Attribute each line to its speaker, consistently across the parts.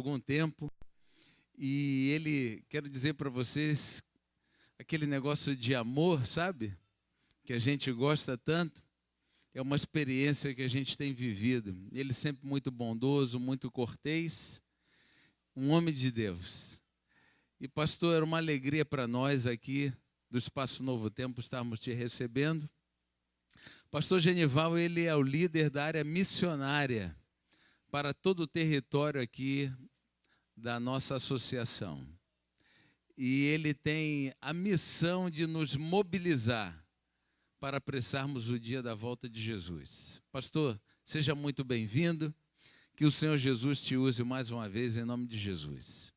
Speaker 1: algum tempo e quero dizer para vocês, aquele negócio de amor, sabe? Que a gente gosta tanto, é uma experiência que a gente tem vivido. Ele sempre muito bondoso, muito cortês, um homem de Deus. E pastor, era uma alegria para nós aqui do Espaço Novo Tempo estarmos te recebendo. Pastor Genival, ele é o líder da área missionária para todo o território aqui da nossa associação. E ele tem a missão de nos mobilizar para apressarmos o dia da volta de Jesus. Pastor, seja muito bem-vindo. Que o Senhor Jesus te use mais uma vez, em nome de Jesus.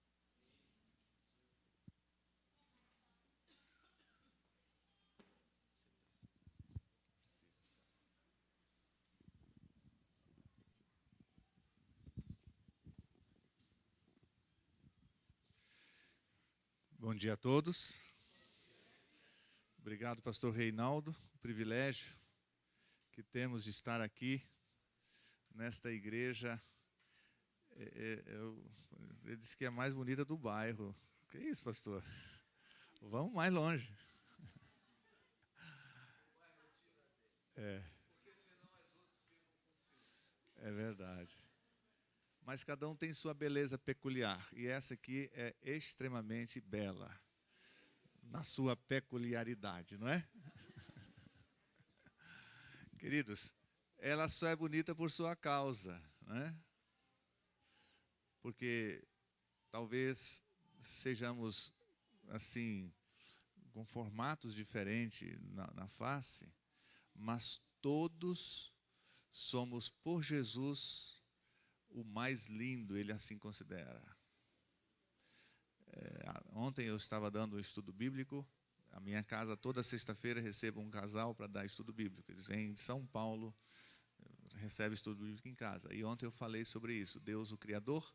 Speaker 2: Bom dia a todos. Obrigado, pastor Reinaldo. O privilégio que temos de estar aqui nesta igreja. Ele disse que é a mais bonita do bairro. Que isso, pastor? Vamos mais longe. É verdade. Mas cada um tem sua beleza peculiar. E essa aqui é extremamente bela. Na sua peculiaridade, não é? Queridos, ela só é bonita por sua causa, não é? Porque talvez sejamos, assim, com formatos diferentes na face, mas todos somos, por Jesus, o mais lindo, ele assim considera. Ontem eu estava dando um estudo bíblico. A minha casa, toda sexta-feira, recebo um casal para dar estudo bíblico. Eles vêm de São Paulo, recebem estudo bíblico em casa. E ontem eu falei sobre isso, Deus o Criador.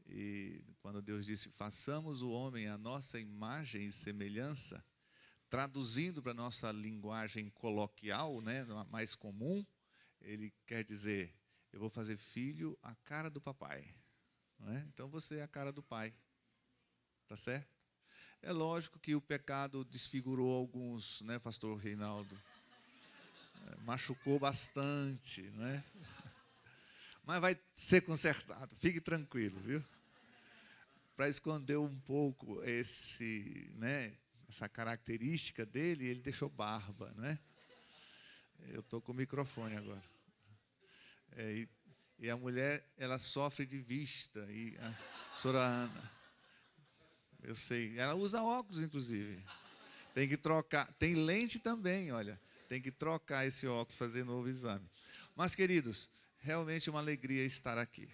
Speaker 2: E quando Deus disse, façamos o homem à nossa imagem e semelhança, traduzindo para a nossa linguagem coloquial, né, mais comum, ele quer dizer, eu vou fazer filho à cara do papai. Não é? Então você é a cara do pai. Tá certo? É lógico que o pecado desfigurou alguns, né, pastor Reinaldo? Machucou bastante, né? Mas vai ser consertado, fique tranquilo, viu? Para esconder um pouco essa característica dele, ele deixou barba, né? Eu estou com o microfone agora. E a mulher, ela sofre de vista, e a professora Ana, eu sei, ela usa óculos, inclusive. Tem que trocar, tem lente também, olha. Tem que trocar esse óculos, fazer novo exame. Mas, queridos, realmente é uma alegria estar aqui.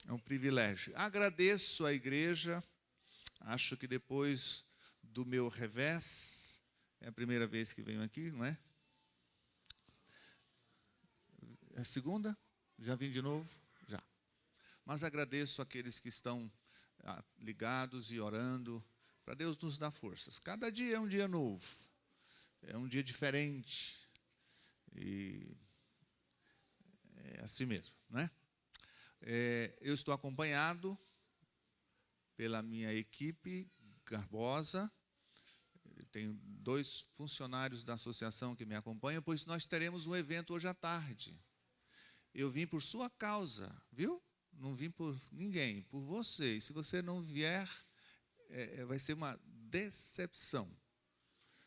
Speaker 2: É um privilégio. Agradeço à igreja. Acho que depois do meu revés, é a primeira vez que venho aqui, não é? É a segunda? Já vim de novo? Já. Mas agradeço àqueles que estão ligados e orando, para Deus nos dar forças. Cada dia é um dia novo, é um dia diferente, e é assim mesmo, né? Eu estou acompanhado pela minha equipe garbosa, tenho 2 funcionários da associação que me acompanham, pois nós teremos um evento hoje à tarde. Eu vim por sua causa, viu? Não vim por ninguém, por você. E se você não vier, vai ser uma decepção.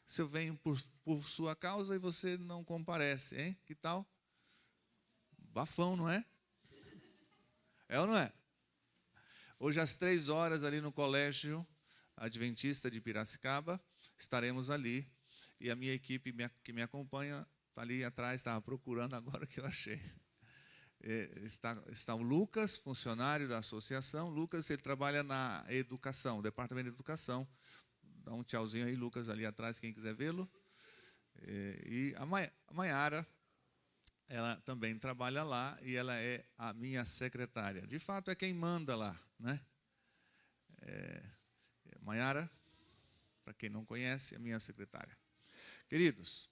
Speaker 2: Se eu venho por sua causa e você não comparece, hein? Que tal? Bafão, não é? É ou não é? Hoje às 3h ali no Colégio Adventista de Piracicaba, estaremos ali. E a minha equipe que me acompanha está ali atrás, estava procurando agora que eu achei. Está o Lucas, funcionário da associação. Lucas, ele trabalha na educação, departamento de educação. Dá um tchauzinho aí, Lucas, ali atrás, quem quiser vê-lo. E a Maiara, ela também trabalha lá e ela é a minha secretária. De fato, é quem manda lá, né? Maiara, para quem não conhece, é minha secretária. Queridos,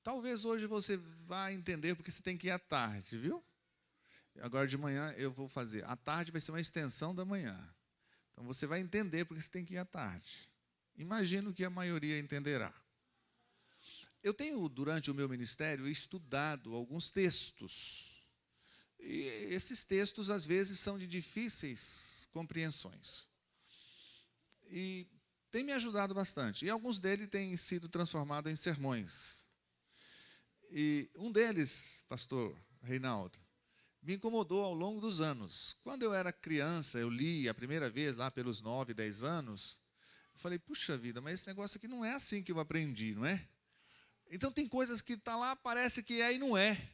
Speaker 2: Talvez hoje você vá entender, porque você tem que ir à tarde, viu? Agora de manhã eu vou fazer. À tarde vai ser uma extensão da manhã. Então você vai entender porque você tem que ir à tarde. Imagino que a maioria entenderá. Eu tenho, durante o meu ministério, estudado alguns textos. E esses textos, às vezes, são de difíceis compreensões. E tem me ajudado bastante. E alguns deles têm sido transformados em sermões. E um deles, pastor Reinaldo, me incomodou ao longo dos anos. Quando eu era criança, eu li a primeira vez, lá pelos 9, 10 anos, eu falei, puxa vida, mas esse negócio aqui não é assim que eu aprendi, não é? Então tem coisas que está lá, parece que é e não é.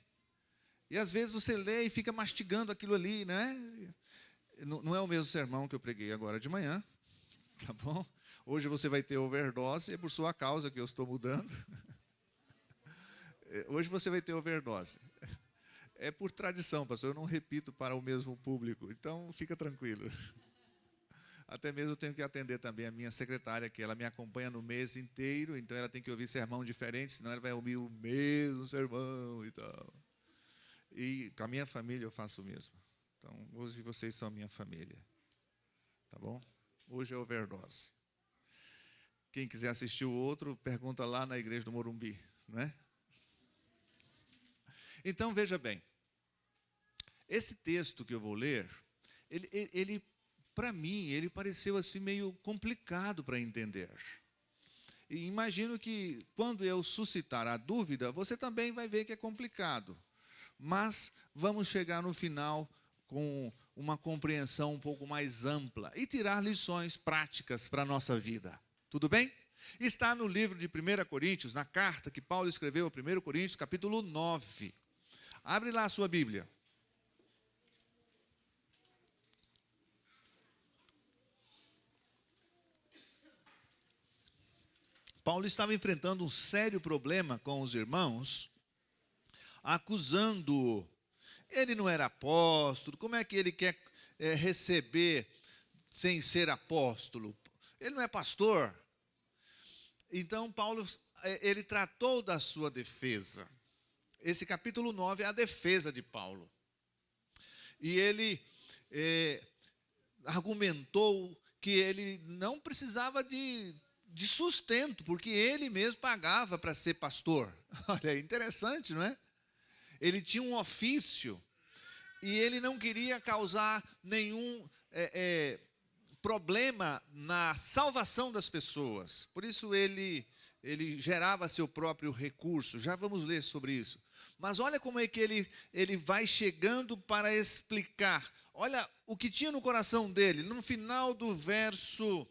Speaker 2: E às vezes você lê e fica mastigando aquilo ali, né? Não é o mesmo sermão que eu preguei agora de manhã, tá bom? Hoje você vai ter overdose, é por sua causa que eu estou mudando. Hoje você vai ter overdose. É por tradição, pastor, eu não repito para o mesmo público, então fica tranquilo. Até mesmo eu tenho que atender também a minha secretária, que ela me acompanha no mês inteiro, então ela tem que ouvir sermão diferente, senão ela vai ouvir o mesmo sermão e tal. E com a minha família eu faço o mesmo. Então, hoje vocês são minha família. Tá bom? Hoje é overdose. Quem quiser assistir o outro, pergunta lá na igreja do Morumbi, não é? Então, veja bem. Esse texto que eu vou ler, ele para mim, ele pareceu assim meio complicado para entender. E imagino que quando eu suscitar a dúvida, você também vai ver que é complicado. Mas vamos chegar no final com uma compreensão um pouco mais ampla e tirar lições práticas para a nossa vida. Tudo bem? Está no livro de 1 Coríntios, na carta que Paulo escreveu a 1 Coríntios, capítulo 9. Abre lá a sua Bíblia. Paulo estava enfrentando um sério problema com os irmãos, acusando-o. Ele não era apóstolo, como é que ele quer receber sem ser apóstolo? Ele não é pastor. Então, Paulo, ele tratou da sua defesa. Esse capítulo 9 é a defesa de Paulo. E ele argumentou que ele não precisava de sustento, porque ele mesmo pagava para ser pastor. Olha, é interessante, não é? Ele tinha um ofício e ele não queria causar nenhum problema na salvação das pessoas. Por isso ele gerava seu próprio recurso. Já vamos ler sobre isso. Mas olha como é que ele vai chegando para explicar. Olha o que tinha no coração dele, no final do verso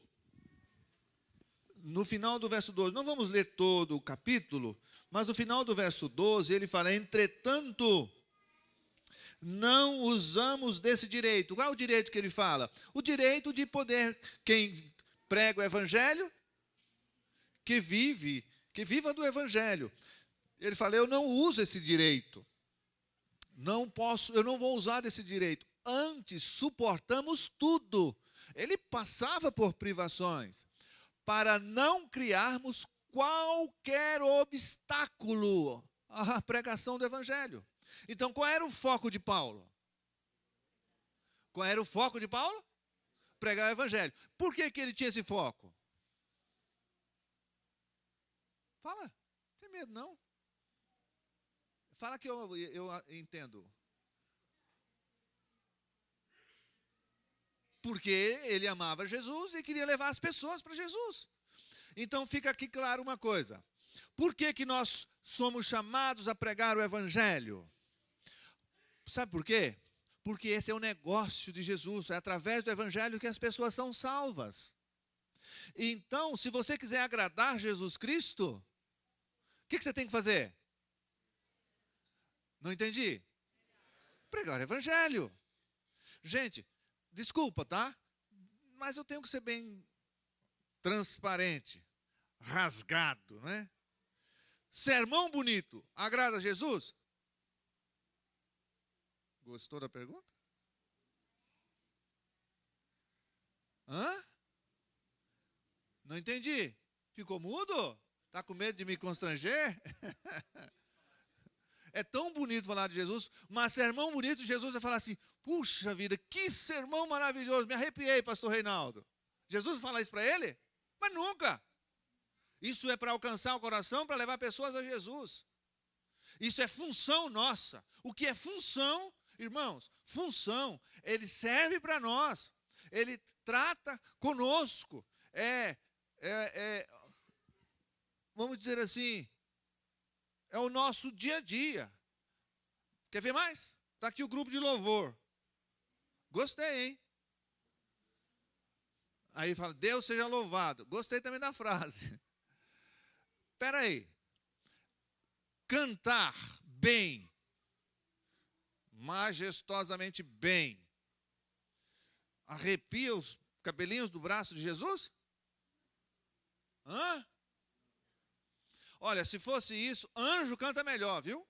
Speaker 2: 12, não vamos ler todo o capítulo, mas no final do verso 12, ele fala, entretanto, não usamos desse direito. Qual é o direito que ele fala? O direito de poder, quem prega o evangelho, que viva do evangelho. Ele fala, eu não uso esse direito. Eu não vou usar desse direito. Antes, suportamos tudo. Ele passava por privações, para não criarmos qualquer obstáculo à pregação do evangelho. Então, qual era o foco de Paulo? Qual era o foco de Paulo? Pregar o evangelho. Por que ele tinha esse foco? Fala, não tem medo não. Fala que eu entendo. Porque ele amava Jesus e queria levar as pessoas para Jesus. Então fica aqui claro uma coisa. Por que nós somos chamados a pregar o evangelho? Sabe por quê? Porque esse é o negócio de Jesus. É através do evangelho que as pessoas são salvas. Então, se você quiser agradar Jesus Cristo, o que você tem que fazer? Não entendi? Pregar o evangelho. Gente, desculpa, tá? Mas eu tenho que ser bem transparente, rasgado, né? Sermão bonito, agrada a Jesus? Gostou da pergunta? Hã? Não entendi. Ficou mudo? Está com medo de me constranger? É tão bonito falar de Jesus, mas sermão bonito, Jesus vai falar assim, puxa vida, que sermão maravilhoso, me arrepiei, pastor Reinaldo. Jesus fala isso para ele? Mas nunca. Isso é para alcançar o coração, para levar pessoas a Jesus. Isso é função nossa. O que é função, irmãos? Função, ele serve para nós. Ele trata conosco. Vamos dizer assim, é o nosso dia a dia. Quer ver mais? Está aqui o grupo de louvor. Gostei, hein? Aí fala, Deus seja louvado. Gostei também da frase. Espera aí. Cantar bem, majestosamente bem, arrepia os cabelinhos do braço de Jesus? Hã? Olha, se fosse isso, anjo canta melhor, viu?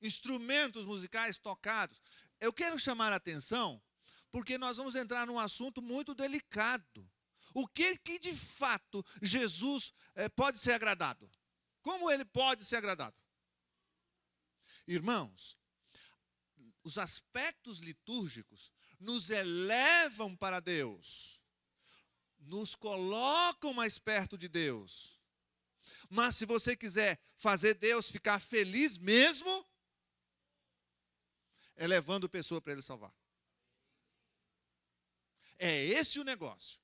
Speaker 2: Instrumentos musicais tocados. Eu quero chamar a atenção, porque nós vamos entrar num assunto muito delicado. O que de fato Jesus pode ser agradado? Como ele pode ser agradado? Irmãos, os aspectos litúrgicos nos elevam para Deus, nos colocam mais perto de Deus. Mas se você quiser fazer Deus ficar feliz mesmo, é levando pessoa para ele salvar. É esse o negócio.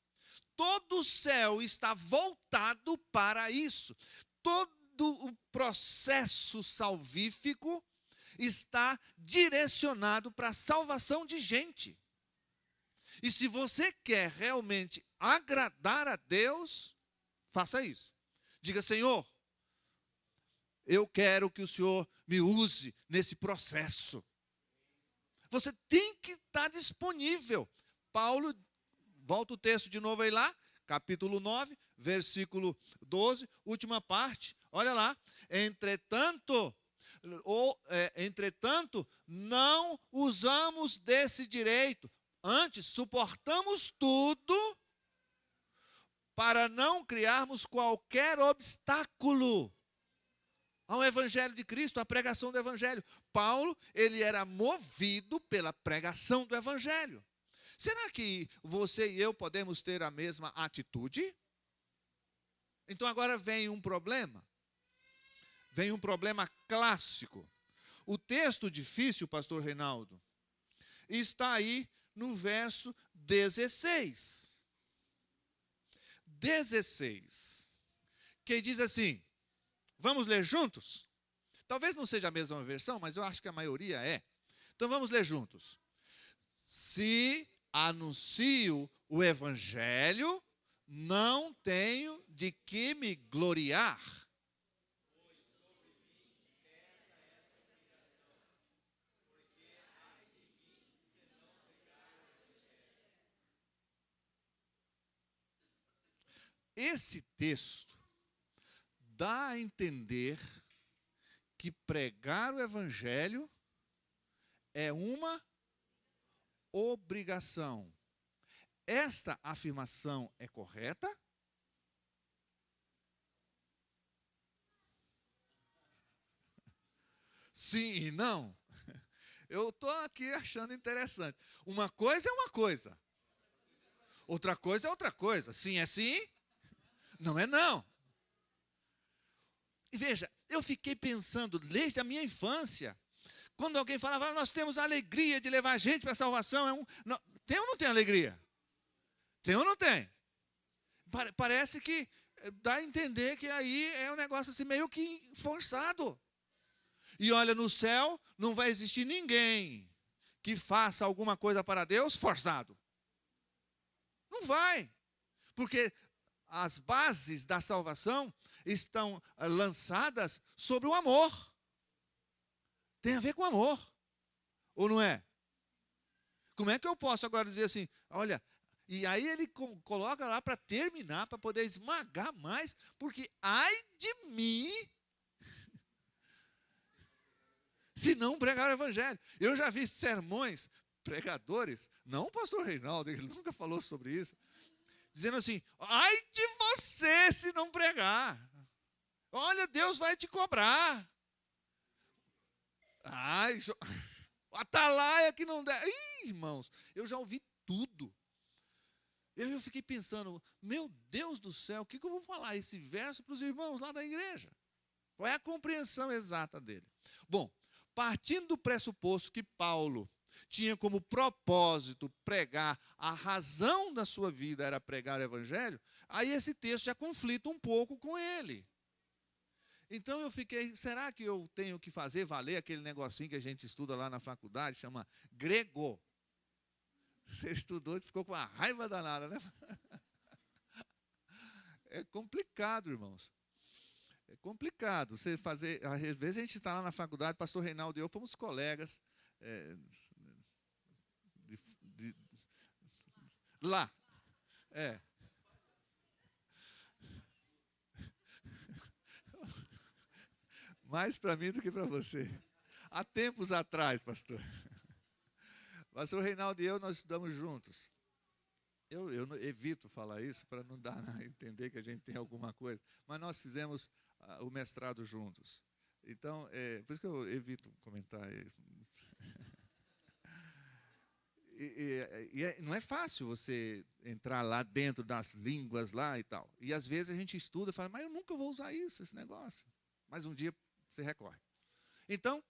Speaker 2: Todo o céu está voltado para isso. Todo o processo salvífico está direcionado para a salvação de gente. E se você quer realmente agradar a Deus, faça isso. Diga, Senhor, eu quero que o Senhor me use nesse processo. Você tem que estar disponível. Paulo, volta o texto de novo aí lá, capítulo 9, versículo 12, última parte. Olha lá. Entretanto, não usamos desse direito. Antes, suportamos tudo para não criarmos qualquer obstáculo ao evangelho de Cristo, à pregação do evangelho. Paulo, ele era movido pela pregação do evangelho. Será que você e eu podemos ter a mesma atitude? Então agora vem um problema. Vem um problema clássico. O texto difícil, pastor Reinaldo, está aí no verso 16. 16. Que diz assim, vamos ler juntos? Talvez não seja a mesma versão, mas eu acho que a maioria é. Então vamos ler juntos. Se anuncio o evangelho, não tenho de que me gloriar. Esse texto dá a entender que pregar o evangelho é uma obrigação. Esta afirmação é correta? Sim e não. Eu estou aqui achando interessante. Uma coisa é uma coisa. Outra coisa é outra coisa. Sim é sim, não é não. E veja, eu fiquei pensando desde a minha infância, quando alguém falava, nós temos a alegria de levar a gente para a salvação. Tem ou não tem alegria? Tem ou não tem? Parece que dá a entender que aí é um negócio assim meio que forçado. E olha, no céu não vai existir ninguém que faça alguma coisa para Deus forçado. Não vai. Porque as bases da salvação estão lançadas sobre o amor. Tem a ver com amor. Ou não é? Como é que eu posso agora dizer assim, olha, e aí ele coloca lá para terminar, para poder esmagar mais, porque ai de mim se não pregar o evangelho. Eu já vi sermões, pregadores, não o pastor Reinaldo, ele nunca falou sobre isso, dizendo assim: ai de você se não pregar. Olha, Deus vai te cobrar. Ai, atalaia que não der. Ih, irmãos, eu já ouvi tudo. Eu fiquei pensando, meu Deus do céu, o que eu vou falar esse verso para os irmãos lá da igreja? Qual é a compreensão exata dele? Bom, partindo do pressuposto que Paulo tinha como propósito pregar, a razão da sua vida era pregar o evangelho, aí esse texto já conflita um pouco com ele. Então eu fiquei, será que eu tenho que fazer valer aquele negocinho que a gente estuda lá na faculdade, chama grego? Você estudou e ficou com uma raiva danada, né? É complicado, irmãos. É complicado você fazer. Às vezes a gente está lá na faculdade, pastor Reinaldo e eu fomos colegas. Lá. Mais para mim do que para você. Há tempos atrás, pastor. Pastor Reinaldo e eu, nós estudamos juntos. Eu evito falar isso para não dar a entender que a gente tem alguma coisa. Mas nós fizemos o mestrado juntos. Então, por isso que eu evito comentar. Não é fácil você entrar lá dentro das línguas lá e tal. E às vezes a gente estuda e fala, mas eu nunca vou usar isso, esse negócio. Mas um dia você recorre. Então,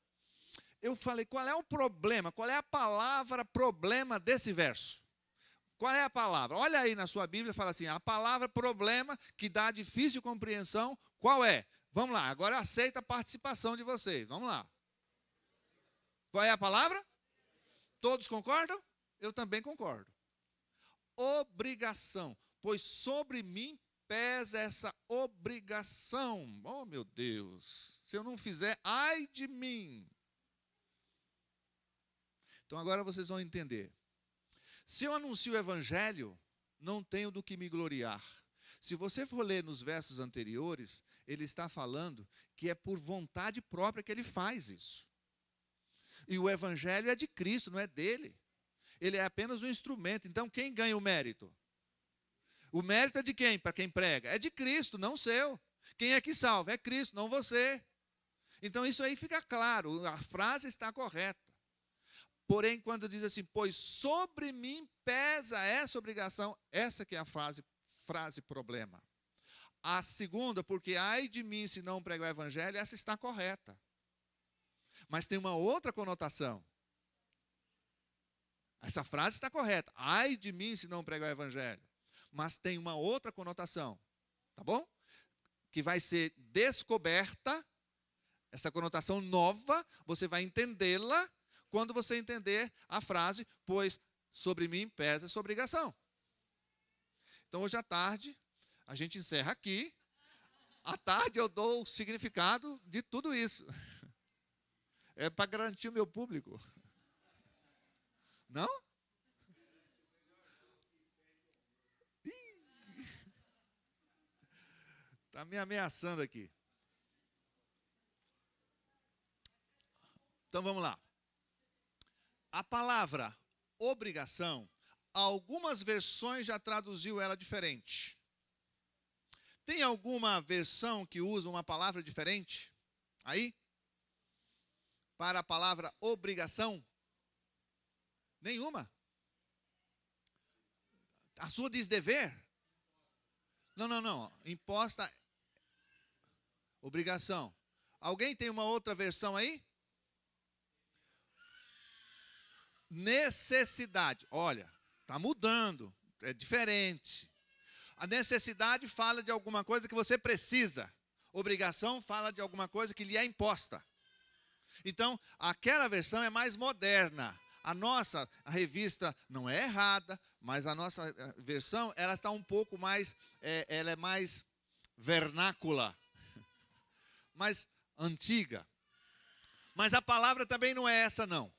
Speaker 2: eu falei, qual é o problema? Qual é a palavra problema desse verso? Qual é a palavra? Olha aí na sua Bíblia e fala assim, a palavra problema que dá difícil compreensão, qual é? Vamos lá, agora aceita a participação de vocês. Vamos lá. Qual é a palavra? Todos concordam? Eu também concordo. Obrigação. Pois sobre mim pesa essa obrigação. Oh, meu Deus. Se eu não fizer, ai de mim. Então agora vocês vão entender. Se eu anuncio o evangelho, não tenho do que me gloriar. Se você for ler nos versos anteriores, ele está falando que é por vontade própria que ele faz isso. E o evangelho é de Cristo, não é dele. Ele é apenas um instrumento. Então quem ganha o mérito? O mérito é de quem? Para quem prega. É de Cristo, não seu. Quem é que salva? É Cristo, não você. Então isso aí fica claro, a frase está correta. Porém, quando diz assim, pois sobre mim pesa essa obrigação, essa que é a frase problema. A segunda, porque ai de mim se não pregar o evangelho, essa está correta. Mas tem uma outra conotação. Essa frase está correta. Ai de mim se não pregar o evangelho. Mas tem uma outra conotação. Tá bom? Que vai ser descoberta. Essa conotação nova, você vai entendê-la quando você entender a frase, pois sobre mim pesa essa obrigação. Então, hoje à tarde, a gente encerra aqui. À tarde eu dou o significado de tudo isso. É para garantir o meu público. Não? Está me ameaçando aqui. Então vamos lá. A palavra obrigação, algumas versões já traduziu ela diferente. Tem alguma versão que usa uma palavra diferente? Aí? Para a palavra obrigação? Nenhuma. A sua diz dever? Não. Imposta. Obrigação. Alguém tem uma outra versão aí? Necessidade. Olha, está mudando. É diferente. A necessidade fala de alguma coisa que você precisa. Obrigação fala de alguma coisa que lhe é imposta. Então, aquela versão é mais moderna. A revista não é errada, mas a nossa versão, ela está um pouco mais, ela é mais vernácula, mais antiga. Mas a palavra também não é essa, não.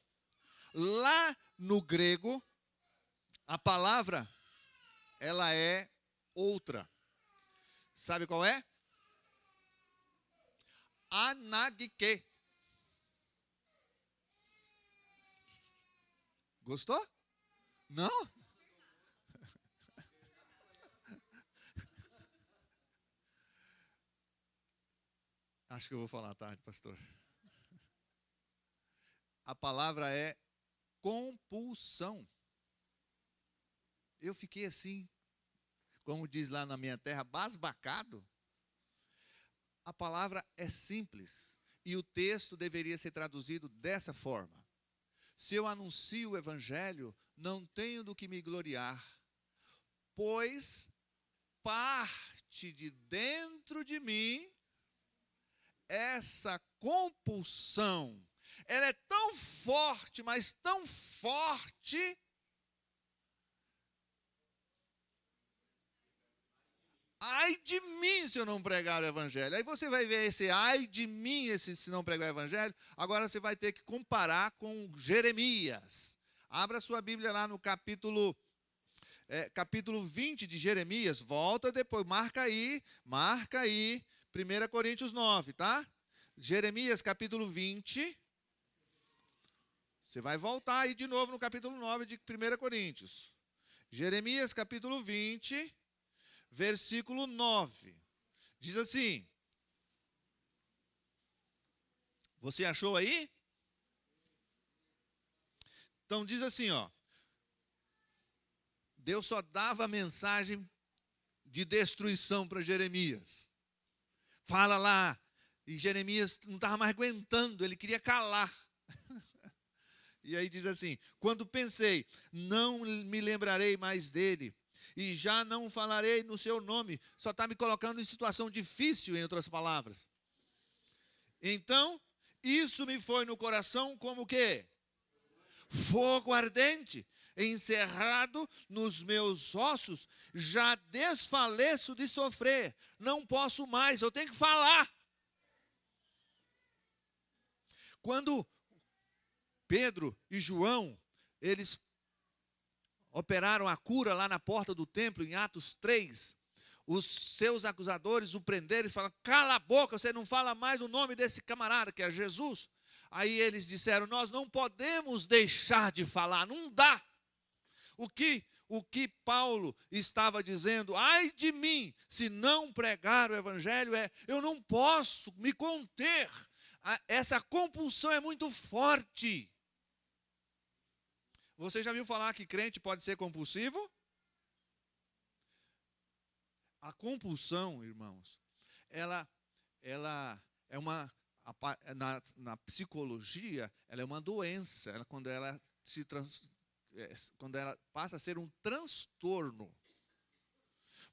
Speaker 2: Lá no grego, a palavra, ela é outra. Sabe qual é? Anagike. Gostou? Não? Acho que eu vou falar à tarde, pastor. A palavra é compulsão. Eu fiquei assim, como diz lá na minha terra, basbacado. A palavra é simples e o texto deveria ser traduzido dessa forma: se eu anuncio o evangelho, não tenho do que me gloriar, pois parte de dentro de mim essa compulsão. Ela é tão forte, mas tão forte, ai de mim se eu não pregar o evangelho. Aí você vai ver esse ai de mim se não pregar o evangelho. Agora você vai ter que comparar com Jeremias. Abra sua Bíblia lá no capítulo 20 de Jeremias. Volta depois, marca aí, 1 Coríntios 9, tá? Jeremias capítulo 20. Você vai voltar aí de novo no capítulo 9 de 1 Coríntios. Jeremias capítulo 20, versículo 9. Diz assim. Você achou aí? Então diz assim, ó. Deus só dava mensagem de destruição para Jeremias. Fala lá. E Jeremias não estava mais aguentando, ele queria calar. E aí diz assim: quando pensei, não me lembrarei mais dele, e já não falarei no seu nome. Só está me colocando em situação difícil, em outras palavras. Então, isso me foi no coração como o quê? Fogo ardente, encerrado nos meus ossos, já desfaleço de sofrer. Não posso mais, eu tenho que falar. Quando Pedro e João, eles operaram a cura lá na porta do templo, em Atos 3, os seus acusadores o prenderam e falaram: cala a boca, você não fala mais o nome desse camarada, que é Jesus. Aí eles disseram: nós não podemos deixar de falar, não dá. O que Paulo estava dizendo, ai de mim, se não pregar o evangelho, eu não posso me conter, essa compulsão é muito forte. Você já viu falar que crente pode ser compulsivo? A compulsão, irmãos, ela é uma, na psicologia, ela é uma doença, quando ela passa a ser um transtorno.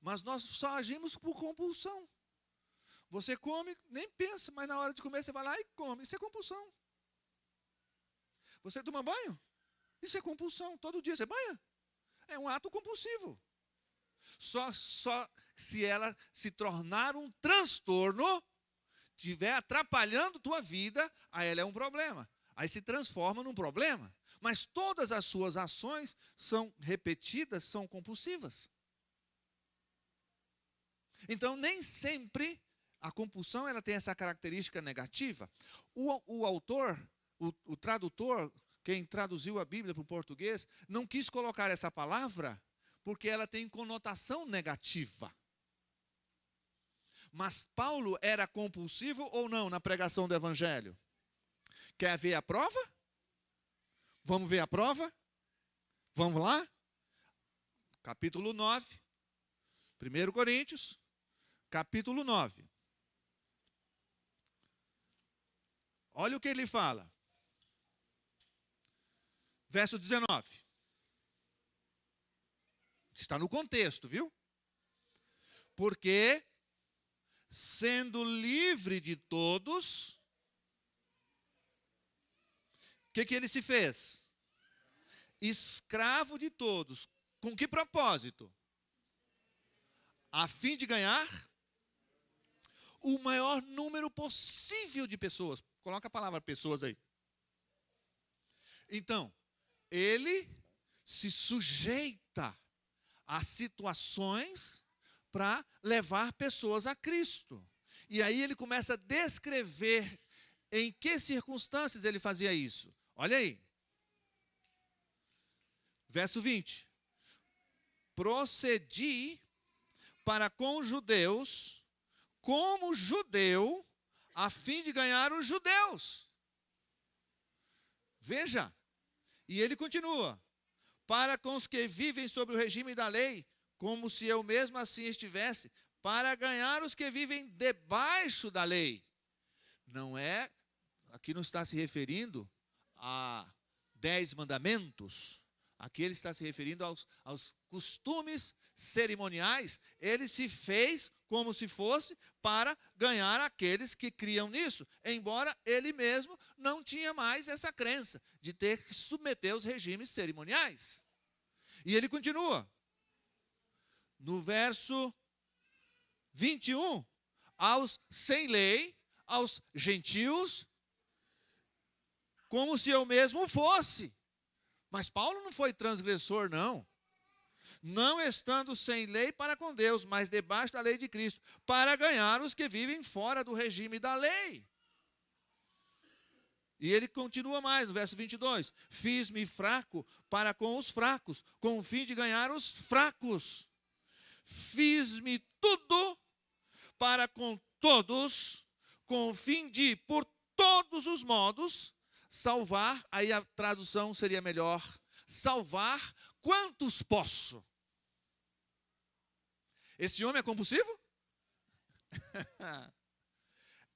Speaker 2: Mas nós só agimos por compulsão. Você come, nem pensa, mas na hora de comer você vai lá e come. Isso é compulsão. Você toma banho? Isso é compulsão. Todo dia você banha? É um ato compulsivo. Só se ela se tornar um transtorno, estiver atrapalhando tua vida, aí ela é um problema. Aí se transforma num problema. Mas todas as suas ações são repetidas, são compulsivas. Então, nem sempre a compulsão ela tem essa característica negativa. O autor, o tradutor, quem traduziu a Bíblia para o português, não quis colocar essa palavra porque ela tem conotação negativa. Mas Paulo era compulsivo ou não na pregação do evangelho? Quer ver a prova? Vamos ver a prova? Vamos lá? Capítulo 9, 1 Coríntios, capítulo 9. Olha o que ele fala. Verso 19. Está no contexto, viu? Porque, sendo livre de todos, o que ele se fez? Escravo de todos. Com que propósito? A fim de ganhar o maior número possível de pessoas. Coloca a palavra pessoas aí. Então, ele se sujeita a situações para levar pessoas a Cristo. E aí ele começa a descrever em que circunstâncias ele fazia isso. Olha aí. Verso 20. Procedi para com os judeus, como judeu, a fim de ganhar os judeus. Veja, e ele continua, para com os que vivem sob o regime da lei, como se eu mesmo assim estivesse, para ganhar os que vivem debaixo da lei. Não é, aqui não está se referindo a 10 mandamentos, aqui ele está se referindo aos costumes cerimoniais. Ele se fez como se fosse para ganhar aqueles que criam nisso, embora ele mesmo não tinha mais essa crença de ter que submeter aos regimes cerimoniais. E ele continua, no verso 21, aos sem lei, aos gentios, como se eu mesmo fosse. Mas Paulo não foi transgressor, não. Não estando sem lei para com Deus, mas debaixo da lei de Cristo, para ganhar os que vivem fora do regime da lei. E ele continua mais, no verso 22, fiz-me fraco para com os fracos, com o fim de ganhar os fracos. Fiz-me tudo para com todos, com o fim de, por todos os modos, salvar, aí a tradução seria melhor, salvar quantos posso. Esse homem é compulsivo?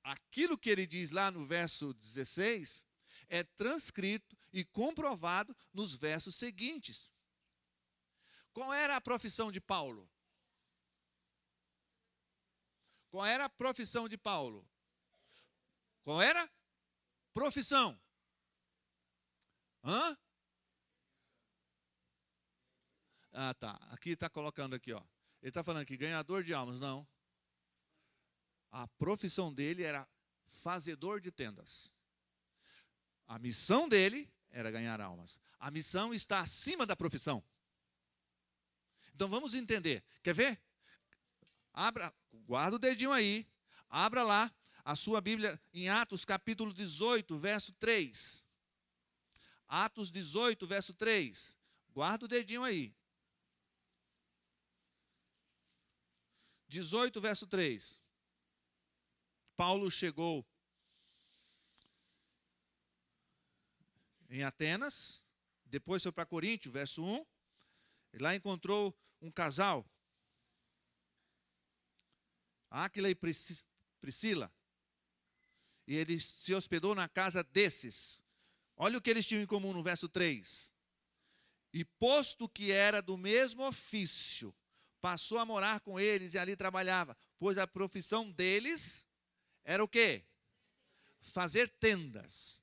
Speaker 2: Aquilo que ele diz lá no verso 16 é transcrito e comprovado nos versos seguintes. Qual era a profissão de Paulo? Qual era a profissão de Paulo? Qual era? Profissão. Hã? Ah, tá. Aqui está colocando aqui, ó. Ele está falando aqui, ganhador de almas. Não. A profissão dele era fazedor de tendas. A missão dele era ganhar almas. A missão está acima da profissão. Então vamos entender. Quer ver? Abra, guarda o dedinho aí. Abra lá a sua Bíblia em Atos capítulo 18, verso 3. Atos 18, verso 3. Guarda o dedinho aí. 18, verso 3. Paulo chegou em Atenas, depois foi para Coríntio, verso 1. E lá encontrou um casal, Áquila e Priscila. E ele se hospedou na casa desses. Olha o que eles tinham em comum no verso 3. E posto que era do mesmo ofício, passou a morar com eles e ali trabalhava, pois a profissão deles era o quê? Fazer tendas.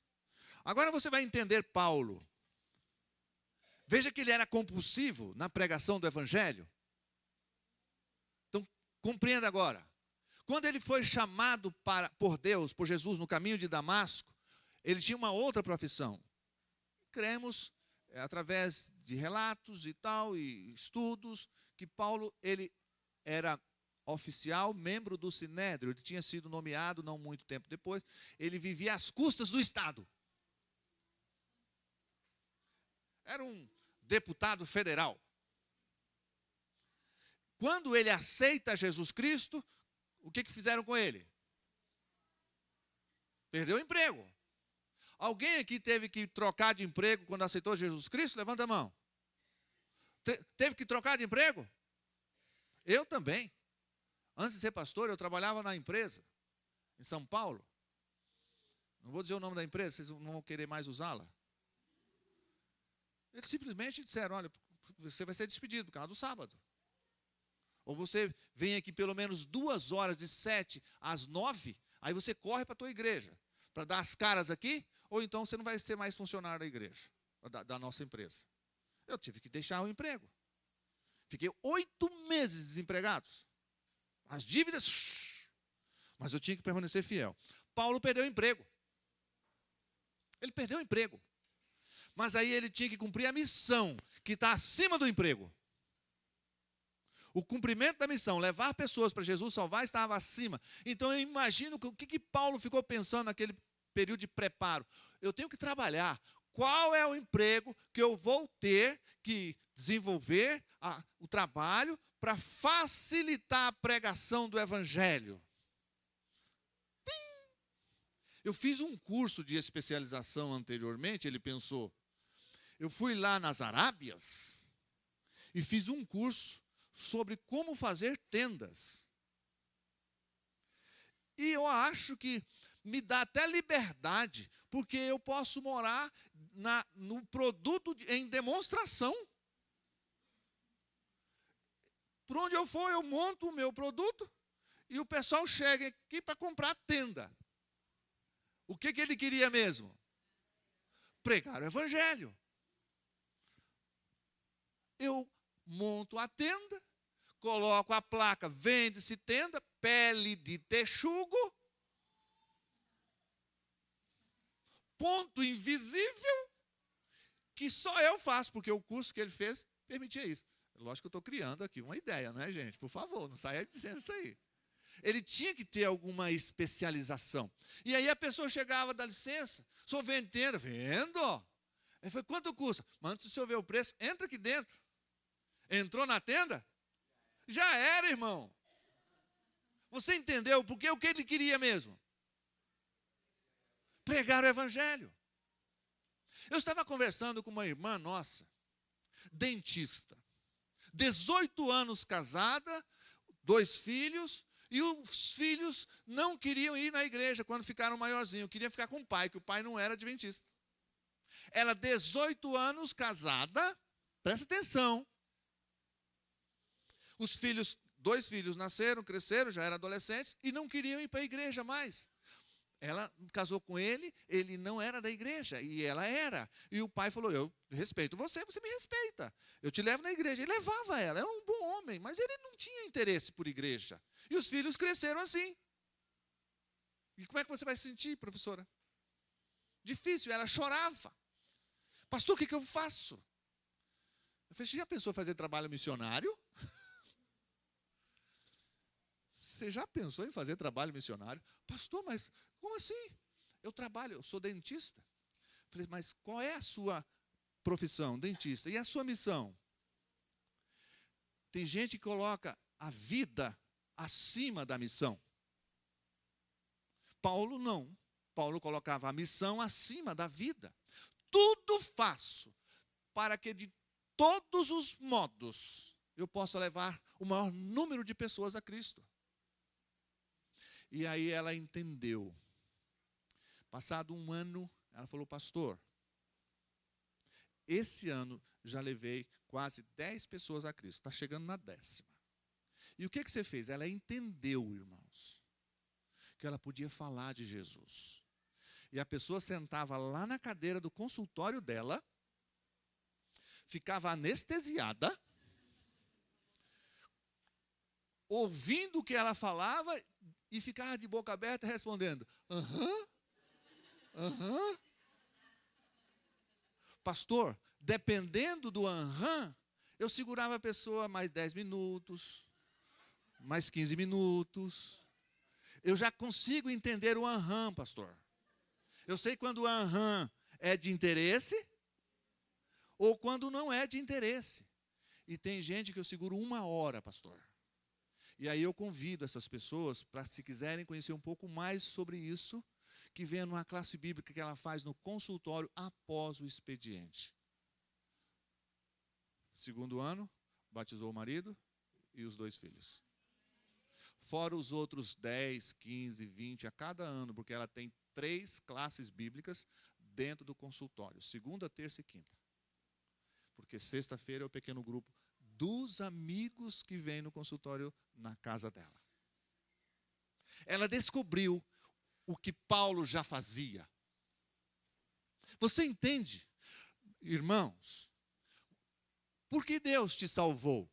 Speaker 2: Agora você vai entender Paulo. Veja que ele era compulsivo na pregação do evangelho. Então, compreenda agora. Quando ele foi chamado por Deus, por Jesus, no caminho de Damasco, ele tinha uma outra profissão. Cremos, através de relatos e tal, e estudos, que Paulo, ele era oficial, membro do Sinédrio. Ele tinha sido nomeado não muito tempo depois. Ele vivia às custas do Estado. Era um deputado federal. Quando ele aceita Jesus Cristo, o que fizeram com ele? Perdeu o emprego. Alguém aqui teve que trocar de emprego quando aceitou Jesus Cristo? Levanta a mão. Teve que trocar de emprego? Eu também. Antes de ser pastor, eu trabalhava na empresa, em São Paulo. Não vou dizer o nome da empresa, vocês não vão querer mais usá-la. Eles simplesmente disseram, olha, você vai ser despedido por causa do sábado. Ou você vem aqui pelo menos 2 horas, de 7 às 9, aí você corre para a tua igreja, para dar as caras aqui, ou então você não vai ser mais funcionário da igreja, da nossa empresa. Eu tive que deixar o emprego. Fiquei 8 meses desempregado. As dívidas, mas eu tinha que permanecer fiel. Paulo perdeu o emprego. Ele perdeu o emprego. Mas aí ele tinha que cumprir a missão, que está acima do emprego. O cumprimento da missão, levar pessoas para Jesus salvar, estava acima. Então eu imagino o que Paulo ficou pensando naquele período de preparo. Eu tenho que trabalhar. Qual é o emprego que eu vou ter que desenvolver o trabalho para facilitar a pregação do evangelho? Eu fiz um curso de especialização anteriormente, ele pensou. Eu fui lá nas Arábias e fiz um curso sobre como fazer tendas. E eu acho que me dá até liberdade, porque eu posso morar no produto em demonstração. Por onde eu for, eu monto o meu produto e o pessoal chega aqui para comprar tenda. O que ele queria mesmo? Pregar o evangelho. Eu monto a tenda, coloco a placa, vende-se tenda, pele de texugo, ponto invisível, que só eu faço, porque o curso que ele fez permitia isso. Lógico que eu estou criando aqui uma ideia, não é, gente? Por favor, não saia dizendo isso aí. Ele tinha que ter alguma especialização. E aí a pessoa chegava, dá licença, sou vendendo, vendo. Ele falou, quanto custa? Mas antes do senhor ver o preço, entra aqui dentro. Entrou na tenda? Já era, irmão. Você entendeu? Porque o que ele queria mesmo? Pregar o evangelho. Eu estava conversando com uma irmã nossa, dentista, 18 anos casada, 2 filhos, e os filhos não queriam ir na igreja quando ficaram maiorzinhos, queriam ficar com o pai, que o pai não era adventista. Ela, 18 anos casada, presta atenção. Os filhos, 2 filhos nasceram, cresceram, já eram adolescentes, e não queriam ir para a igreja mais. Ela casou com ele, ele não era da igreja, e ela era. E o pai falou, eu respeito você, você me respeita. Eu te levo na igreja. Ele levava ela, era um bom homem, mas ele não tinha interesse por igreja. E os filhos cresceram assim. E como é que você vai se sentir, professora? Difícil, ela chorava. Pastor, o que eu faço? Eu falei, você já pensou em fazer trabalho missionário? Você já pensou em fazer trabalho missionário? Pastor, mas como assim? Eu sou dentista. Eu falei, mas qual é a sua profissão? Dentista. E a sua missão? Tem gente que coloca a vida acima da missão. Paulo não. Paulo colocava a missão acima da vida. Tudo faço para que de todos os modos eu possa levar o maior número de pessoas a Cristo. E aí ela entendeu. Passado um ano, ela falou, pastor, esse ano já levei quase 10 pessoas a Cristo. Está chegando na 10ª. E o que você fez? Ela entendeu, irmãos, que ela podia falar de Jesus. E a pessoa sentava lá na cadeira do consultório dela, ficava anestesiada, ouvindo o que ela falava e ficava de boca aberta respondendo, aham, aham. Pastor, dependendo do aham, eu segurava a pessoa mais 10 minutos, mais 15 minutos. Eu já consigo entender o aham, pastor. Eu sei quando o aham é de interesse ou quando não é de interesse. E tem gente que eu seguro 1 hora, pastor. E aí eu convido essas pessoas para, se quiserem conhecer um pouco mais sobre isso, que venha numa classe bíblica que ela faz no consultório após o expediente. 2º ano, batizou o marido e os 2 filhos. Fora os outros 10, 15, 20 a cada ano, porque ela tem 3 classes bíblicas dentro do consultório, segunda, terça e quinta. Porque sexta-feira é o pequeno grupo dos amigos que vêm no consultório na casa dela. Ela descobriu o que Paulo já fazia. Você entende, irmãos? Por que Deus te salvou?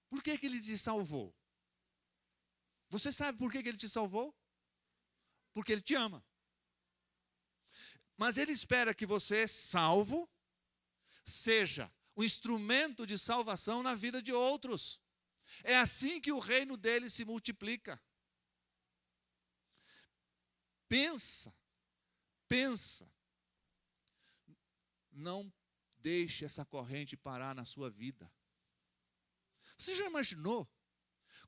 Speaker 2: Por que Ele te salvou? Você sabe por que Ele te salvou? Porque Ele te ama. Mas Ele espera que você, salvo, seja um instrumento de salvação na vida de outros. É assim que o reino dele se multiplica. Pensa. Não deixe essa corrente parar na sua vida. Você já imaginou?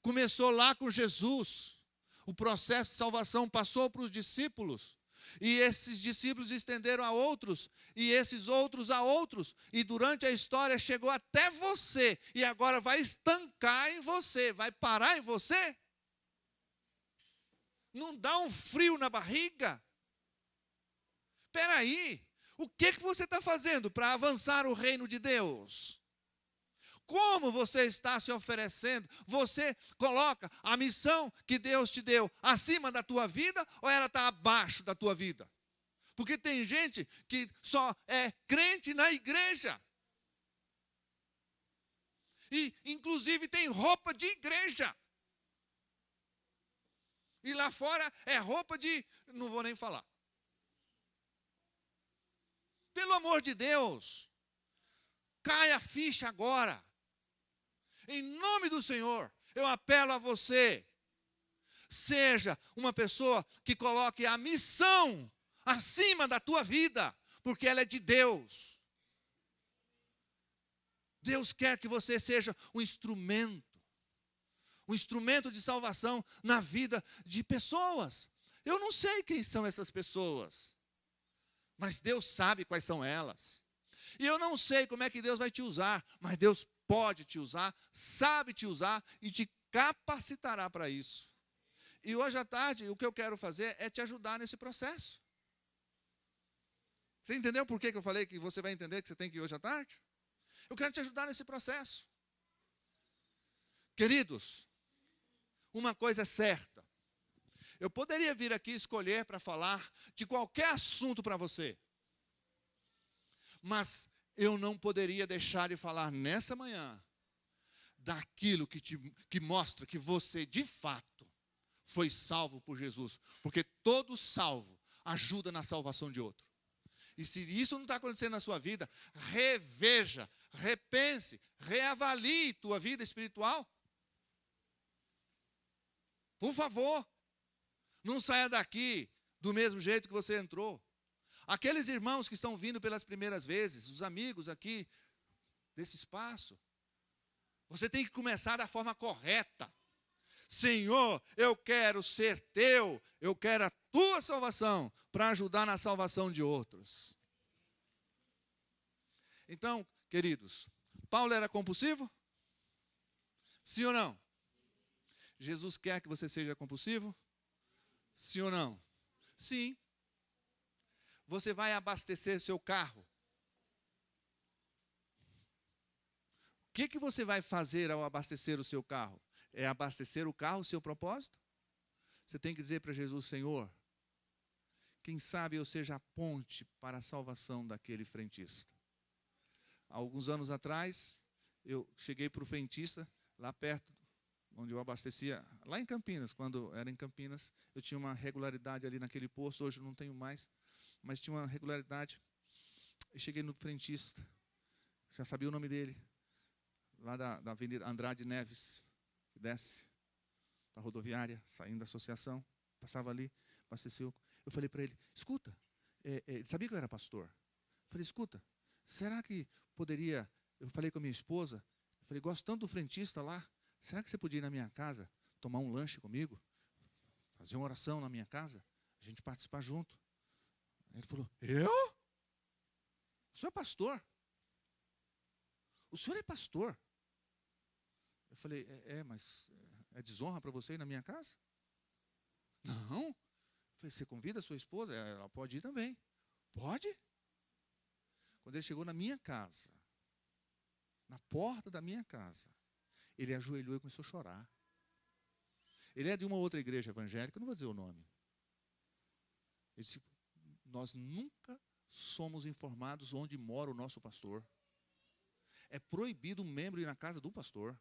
Speaker 2: Começou lá com Jesus, O processo de salvação passou para os discípulos. E esses discípulos estenderam a outros, e esses outros a outros. E durante a história chegou até você. E agora vai estancar em você, vai parar em você. Não dá um frio na barriga? Espera aí, o que você está fazendo para avançar o reino de Deus? Como você está se oferecendo? Você coloca a missão que Deus te deu acima da tua vida ou ela está abaixo da tua vida? Porque tem gente que só é crente na igreja. E inclusive tem roupa de igreja. E lá fora é roupa de... não vou nem falar. Pelo amor de Deus, cai a ficha agora. Em nome do Senhor, eu apelo a você. Seja uma pessoa que coloque a missão acima da tua vida, porque ela é de Deus. Deus quer que você seja um instrumento de salvação na vida de pessoas. Eu não sei quem são essas pessoas, mas Deus sabe quais são elas. E eu não sei como é que Deus vai te usar, mas Deus pode te usar, sabe te usar e te capacitará para isso. E hoje à tarde, o que eu quero fazer é te ajudar nesse processo. Você entendeu por que eu falei que você vai entender que você tem que ir hoje à tarde? Eu quero te ajudar nesse processo. Queridos, uma coisa é certa. Eu poderia vir aqui escolher para falar de qualquer assunto para você. Mas eu não poderia deixar de falar nessa manhã daquilo que mostra que você, de fato, foi salvo por Jesus. Porque todo salvo ajuda na salvação de outro. E se isso não está acontecendo na sua vida, reveja, repense, reavalie tua vida espiritual. Por favor, não saia daqui do mesmo jeito que você entrou. Aqueles irmãos que estão vindo pelas primeiras vezes, os amigos aqui desse espaço, você tem que começar da forma correta. Senhor, eu quero ser teu, eu quero a tua salvação para ajudar na salvação de outros. Então, queridos, Paulo era compulsivo? Sim ou não? Jesus quer que você seja compulsivo? Sim ou não? Sim. Você vai abastecer seu carro. O que você vai fazer ao abastecer o seu carro? É abastecer o carro, o seu propósito? Você tem que dizer para Jesus, Senhor, quem sabe eu seja a ponte para a salvação daquele frentista. Há alguns anos atrás, eu cheguei para o frentista, lá perto, onde eu abastecia, lá em Campinas, quando era em Campinas, eu tinha uma regularidade ali naquele posto, hoje eu não tenho mais, mas tinha uma regularidade. Eu cheguei no frentista, já sabia o nome dele, lá da Avenida Andrade Neves, que desce para a rodoviária, saindo da associação, passava ali, abasteceu. Eu falei para ele, escuta, ele sabia que eu era pastor. Eu falei, escuta, será que poderia, eu falei com a minha esposa, eu falei, gosto tanto do frentista lá, será que você podia ir na minha casa, tomar um lanche comigo, fazer uma oração na minha casa, a gente participar junto? Ele falou, eu? O senhor é pastor? O senhor é pastor? Eu falei, mas é desonra para você ir na minha casa? Não. Eu falei, você convida a sua esposa? Ela pode ir também. Pode? Quando ele chegou na minha casa, na porta da minha casa, ele ajoelhou e começou a chorar. Ele é de uma outra igreja evangélica, não vou dizer o nome. Ele disse, nós nunca somos informados onde mora o nosso pastor. É proibido um membro ir na casa do pastor.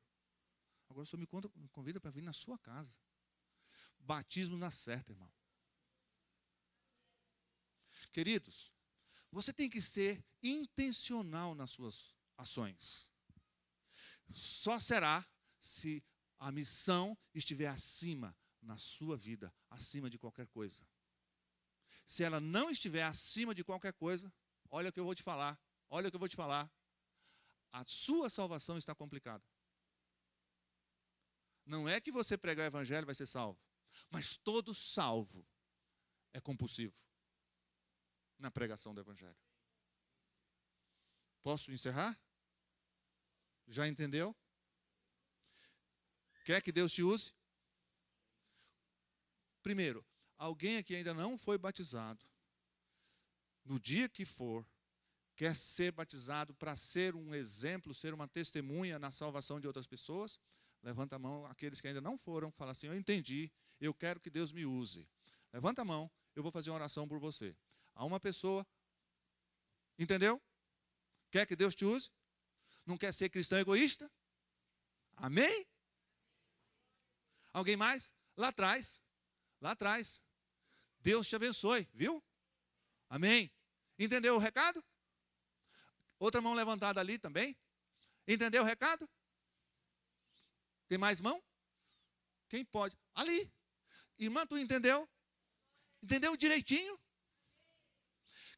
Speaker 2: Agora o senhor me convida para vir na sua casa. Batismo na certa, irmão. Queridos, você tem que ser intencional nas suas ações. Só será se a missão estiver acima na sua vida, acima de qualquer coisa. Se ela não estiver acima de qualquer coisa, olha o que eu vou te falar, a sua salvação está complicada. Não é que você pregar o evangelho vai ser salvo. Mas todo salvo é compulsivo na pregação do evangelho. Posso encerrar? Já entendeu? Quer que Deus te use? Primeiro, alguém aqui ainda não foi batizado. No dia que for, quer ser batizado para ser um exemplo, ser uma testemunha na salvação de outras pessoas? Levanta a mão, aqueles que ainda não foram, fala assim, eu entendi, eu quero que Deus me use. Levanta a mão, eu vou fazer uma oração por você. Há uma pessoa, entendeu? Quer que Deus te use? Não quer ser cristão egoísta? Amém? Alguém mais? Lá atrás. Deus te abençoe, viu? Amém? Entendeu o recado? Outra mão levantada ali também. Entendeu o recado? Tem mais mão? Quem pode? Ali. Irmã, tu entendeu? Entendeu direitinho?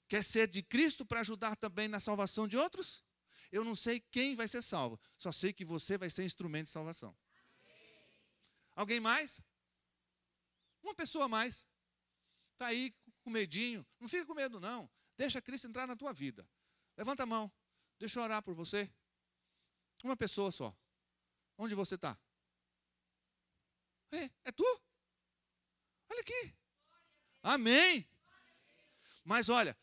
Speaker 2: Quer ser de Cristo para ajudar também na salvação de outros? Eu não sei quem vai ser salvo. Só sei que você vai ser instrumento de salvação. Alguém mais? Uma pessoa a mais. Está aí com medinho. Não fica com medo, não. Deixa Cristo entrar na tua vida. Levanta a mão. Deixa eu orar por você. Uma pessoa só. Onde você está? É tu? Olha aqui. Amém. Mas olha,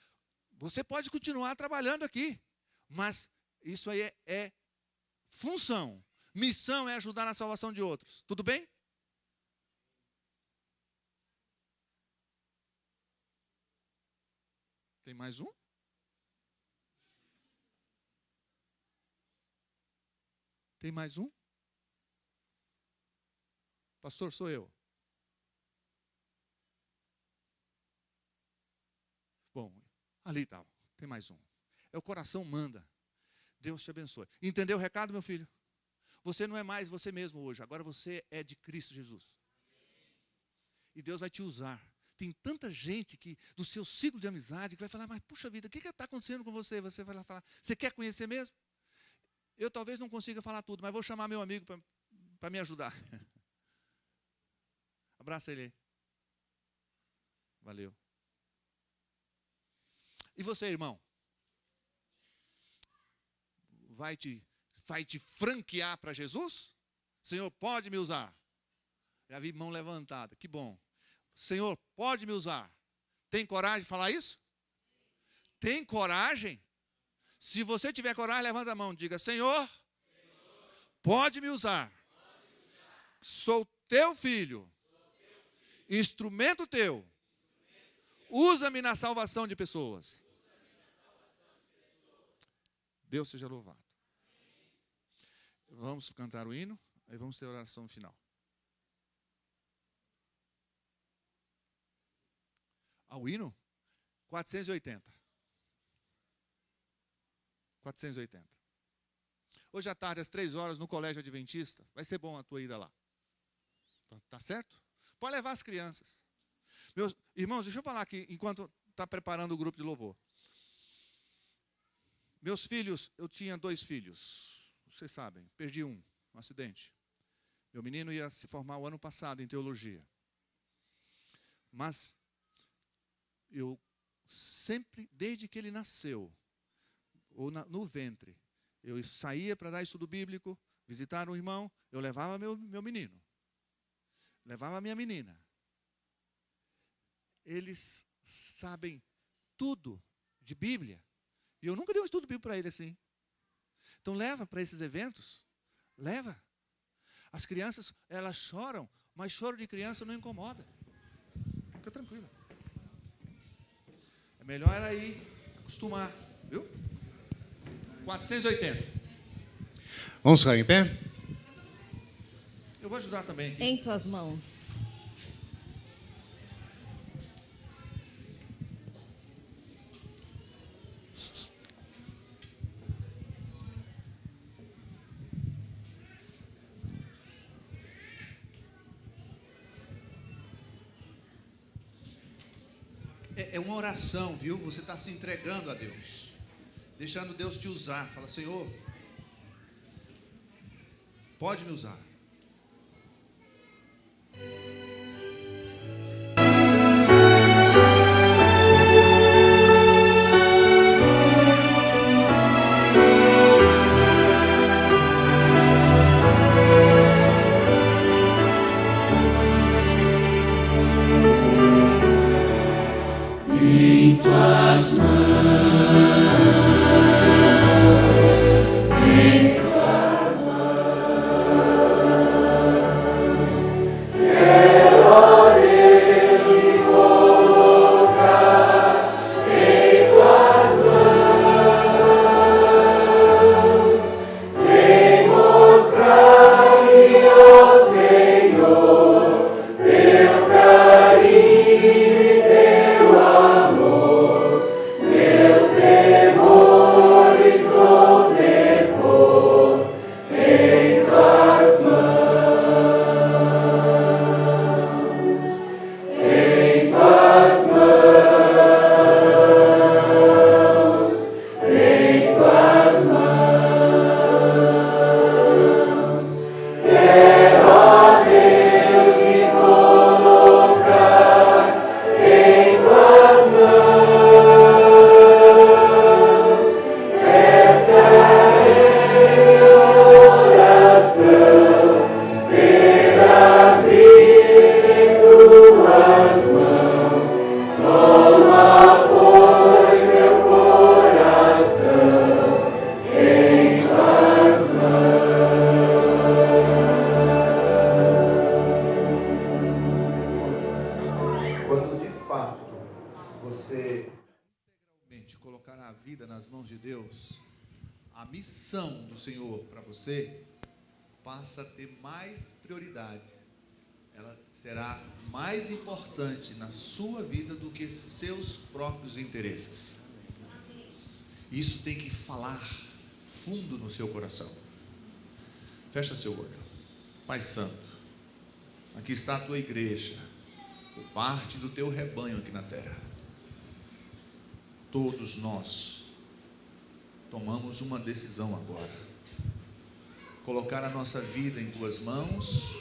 Speaker 2: você pode continuar trabalhando aqui. Mas isso aí é função. Missão é ajudar na salvação de outros. Tudo bem? Tem mais um? Tem mais um? Pastor, sou eu. Bom, ali está. Tem mais um. É o coração manda. Deus te abençoe. Entendeu o recado, meu filho? Você não é mais você mesmo hoje. Agora você é de Cristo Jesus. E Deus vai te usar. Tem tanta gente que, do seu ciclo de amizade, que vai falar, mas puxa vida, o que está acontecendo com você? Você vai lá falar, você quer conhecer mesmo? Eu talvez não consiga falar tudo, mas vou chamar meu amigo para me ajudar. Abraça ele aí. Valeu. E você, irmão? Vai te franquear para Jesus? Senhor, pode me usar? Já vi mão levantada, que bom. Senhor, pode me usar? Tem coragem de falar isso? Tem coragem? Se você tiver coragem, levanta a mão, diga, Senhor, pode me usar. Sou teu filho, instrumento teu. Usa-me na salvação de pessoas. Deus seja louvado. Vamos cantar o hino, aí vamos ter a oração final. Ao hino? 480. 480. Hoje à tarde, às 3 horas, no Colégio Adventista. Vai ser bom a tua ida lá. Tá certo? Pode levar as crianças. Meus irmãos, deixa eu falar aqui, enquanto está preparando o grupo de louvor. Meus filhos, eu tinha 2 filhos. Vocês sabem, perdi um acidente. Meu menino ia se formar o ano passado em teologia. Mas eu sempre, desde que ele nasceu, ou no ventre, eu saía para dar estudo bíblico, visitar um irmão, eu levava meu menino, levava a minha menina. Eles sabem tudo de Bíblia. E eu nunca dei um estudo bíblico para ele assim. Então leva para esses eventos, leva. As crianças, elas choram, mas choro de criança não incomoda. Fica tranquila. É melhor ela ir acostumar, viu? 480.
Speaker 3: Vamos ficar em pé?
Speaker 2: Eu vou ajudar também aqui.
Speaker 4: Em tuas mãos.
Speaker 2: É uma oração, viu? Você está se entregando a Deus, deixando Deus te usar. Fala, Senhor, pode me usar. colocar a vida nas mãos de Deus, a missão do Senhor para você passa a ter mais prioridade. Ela será mais importante na sua vida do que seus próprios interesses. Isso tem que falar fundo no seu coração. Fecha seu olho. Pai Santo, aqui está a tua igreja, parte do teu rebanho aqui na terra. Todos nós tomamos uma decisão agora: colocar a nossa vida em tuas mãos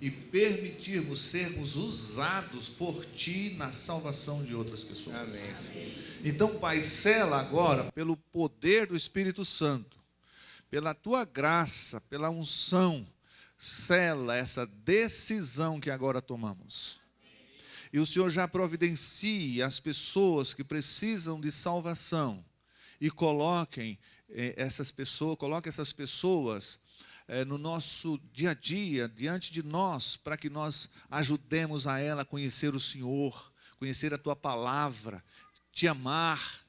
Speaker 2: e permitirmos sermos usados por ti na salvação de outras pessoas. Amém. Então, Pai, sela agora pelo poder do Espírito Santo, pela tua graça, pela unção, sela essa decisão que agora tomamos. E o Senhor já providencie as pessoas que precisam de salvação e coloque essas pessoas no nosso dia a dia, diante de nós, para que nós ajudemos a ela a conhecer o Senhor, conhecer a tua palavra, te amar.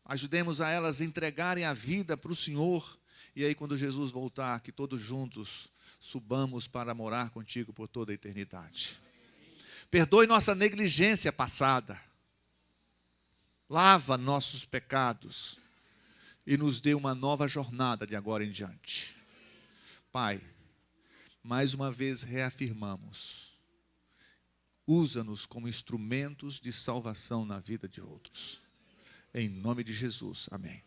Speaker 2: Ajudemos a elas a entregarem a vida para o Senhor. E aí, quando Jesus voltar, que todos juntos subamos para morar contigo por toda a eternidade. Perdoe nossa negligência passada. Lava nossos pecados e nos dê uma nova jornada de agora em diante. Pai, mais uma vez reafirmamos: usa-nos como instrumentos de salvação na vida de outros. Em nome de Jesus, amém.